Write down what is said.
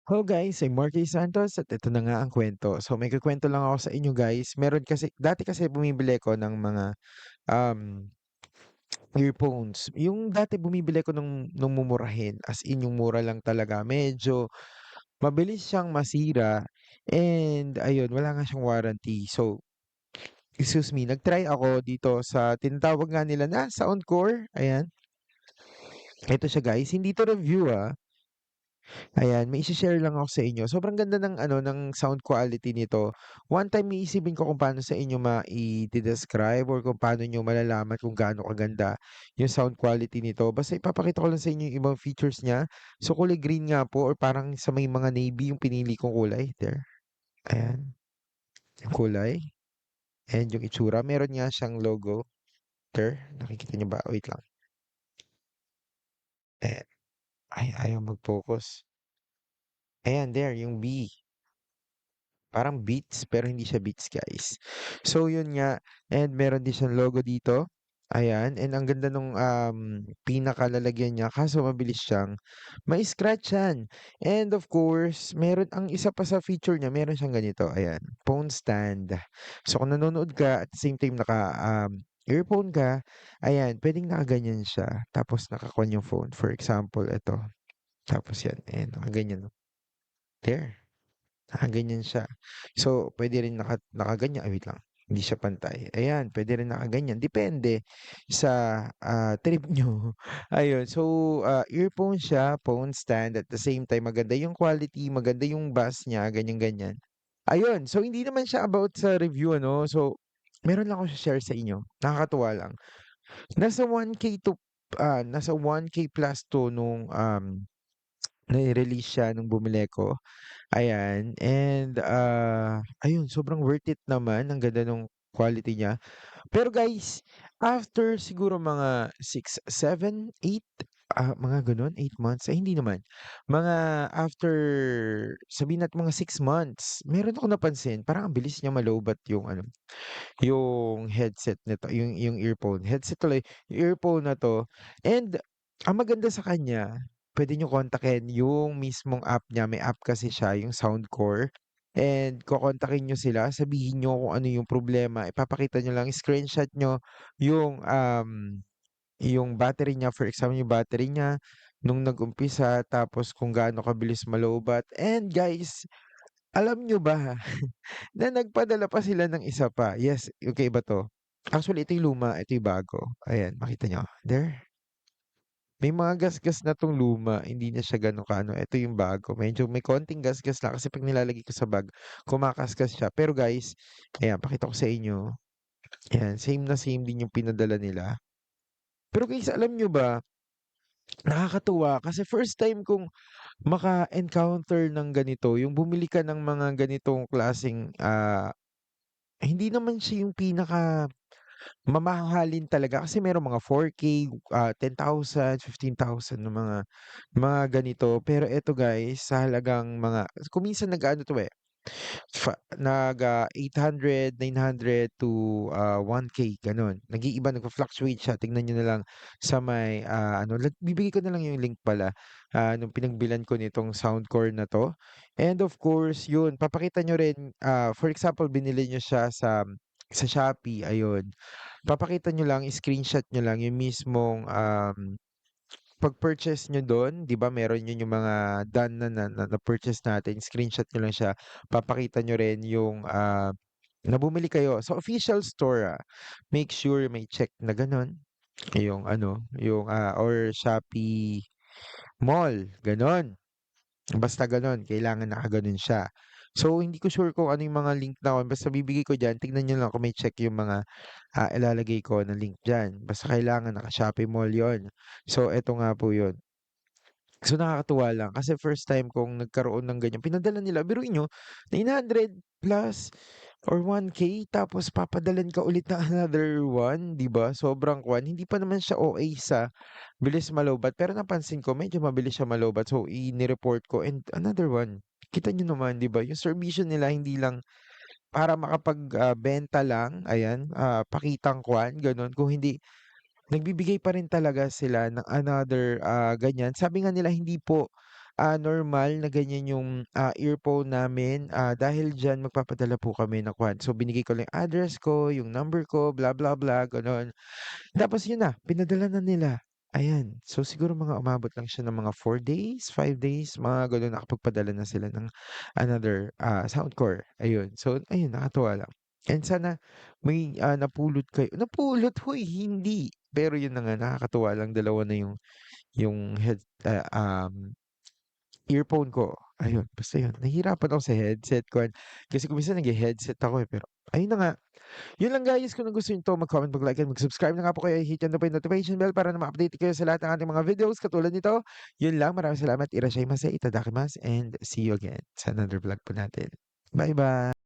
Hello guys, I'm Marky Santos at ito na nga ang kwento. So may kukuwento lang ako sa inyo guys. Meron kasi dati kasi bumibili ko ng mga um earphones. Yung dati bumibili ko nung mumurahin, as in yung mura lang talaga. Medyo mabilis siyang masira and ayun, wala nga siyang warranty. So, excuse me, nag-try ako dito sa tinatawag nga nila na Soundcore. Ayan. Ito siya guys, hindi to review Ayan, may ise-share lang ako sa inyo. Sobrang ganda ng ano, ng sound quality nito. One time iisipin ko kung paano sa inyo describe or kung paano niyo malalaman kung gaano kaganda yung sound quality nito. Basta ipapakita ko lang sa inyo yung ibang features niya. So kulay green nga po or parang sa may mga navy yung pinili kong kulay. There. Ayan, yung kulay. And yung itsura. Meron nga siyang logo. There. Nakikita niyo ba? Wait lang. Eh, ay, ayaw mag-focus. Ayan, there, yung B. Parang Beats, pero hindi siya Beats, guys. So, yun nga, and meron din siyang logo dito. Ayan, and ang ganda nung pinakalalagyan niya, kaso mabilis siyang mai-scratch yan. And of course, meron ang isa pa sa feature niya, meron siyang ganito, ayan, phone stand. So, kung nanonood ka at the same time earphone ka, ayan, pwedeng nakaganyan siya. Tapos nakakon yung phone. For example, ito. Tapos yan, ayan, nakaganyan. There. Nakaganyan siya. So, puwede rin nakaganyan ay wait lang, hindi siya pantay. Ayan, puwede rin nakaganyan, depende sa, trip niyo. Ayun, so, earphone siya, phone stand, at the same time maganda yung quality, maganda yung bass niya, ganyan-ganyan. Ayun, so hindi naman siya about sa review ano, so meron lang akong share sa inyo, nakakatuwa lang. Nasa 1K to nasa 1K plus 'to nung, nai-release siya nung bumili ko. Ayan, and, ayun sobrang worth it naman, ang ganda nung quality niya. Pero guys, after siguro mga 6, 7, 8 mga gano'n, 8 months, ay hindi naman. Mga after sabihin natin mga 6 months, meron akong napansin parang ang bilis niya malowbat yung ano, yung headset nito, yung earphone. Headset tuloy, yung earphone na 'to and ang maganda sa kanya, puwede niyo kontakin yung mismong app niya, may app kasi siya, yung Soundcore and kokontakin niyo sila, sabihin niyo kung ano yung problema, ipapakita niyo lang, screenshot niyo yung, yung battery niya, for example, yung battery niya nung nag-umpisa, tapos kung gaano kabilis malowbat and guys, alam niyo ba na nagpadala pa sila ng isa pa. Yes, yung kaiba 'to. Actually, ito yung luma, ito yung bago. Ayan, makita niyo, there. May mga gasgas na 'tong luma, hindi na siya gano'n ka-ano, ito yung bago. Medyo may konting gasgas lang kasi 'pag nilalagay ko sa bag, kumakaskas siya. Pero guys, ayan pakita ko sa inyo, ayan, same na same din yung pinadala nila. Pero guys, alam niyo ba, nakakatuwa kasi first time kong maka-encounter ng ganito, yung bumili ka ng mga ganitong klaseng, hindi naman siya yung mamahalin talaga kasi merong mga 4K, 10,000, 15,000 na mga ganito. Pero eto guys, sa halagang mga kung minsan nag-aano 'to, nag 900 to 1K gano'n. Nag-iiba, nagfa-fluctuate siya. Tignan niyo na lang sa may, ano bibigay ko na lang yung link pala, nung pinagbilhan ko nitong Soundcore na 'to. And of course, yun papakita niyo rin, for example binili niyo siya sa Shopee, ayun. Papakita niyo lang, screenshot niyo lang yung mismong, pag-purchase niyo dun, 'di ba meron yun yung mga done na-purchase natin, screenshot niyo lang siya. Papakita niyo rin yung, na bumili kayo sa official store, make sure may check na gano'n, yung ano, yung, or Shopee Mall, gano'n. Basta gano'n, kailangan nakagano'n siya. So, hindi ko sure kung ano yung mga link na basta bibigay ko diyan, tignan niyo lang kung may check yung mga, ilalagay ko na link diyan. Basta kailangan naka-Shopee Mall 'yon. So, eto nga po 'yun. So, nakakatuwa lang kasi first time kong nagkaroon ng ganyan. Pinadala nila, biruin niyo 900 plus or 1K tapos papadalan ka ulit ng another one, 'di ba? Sobrang hindi pa naman siya OA sa bilis malowbat pero napansin ko medyo mabilis siya malowbat. So, ni-report ko and another one. Kita niyo naman, 'di ba? Yung serbisyo nila hindi lang para benta lang, ayan, pakitang gano'n. Kung hindi nagbibigay pa rin talaga sila ng another, ganyan. Sabi nga nila hindi po, normal na ganyan yung, earphone namin, dahil diyan magpapadala po kami ng kuwan. So, binigay ko lang yung address ko, yung number ko, blah, blah, blah, gano'n. Tapos yun na, pinadala na nila, ayan. So, siguro mga umabot lang siya ng mga 4 days, 5 days, mga gano'n. Nakapagpadala na sila ng another, Soundcore, ayun. So, ayun nakatuwa lang. And sana may, napulot, hoy, hindi. Pero yun na nga, nakakatuwa lang, dalawa na yung earphone ko, ayun, basta yun. Nahihirapan ako sa headset ko kasi kung minsan naghe-headset ako, pero ayun na nga. Yun lang guys, kung nagustuhan niyo 'to, mag-comment, mag-like, and mag-subscribe na nga po kayo, hit nyo po yung notification bell para na ma-update kayo sa lahat ng ating mga videos katulad nito. Yun lang, maraming salamat, irashaimase, itadakimasu, and see you again sa another vlog po natin. Bye-bye.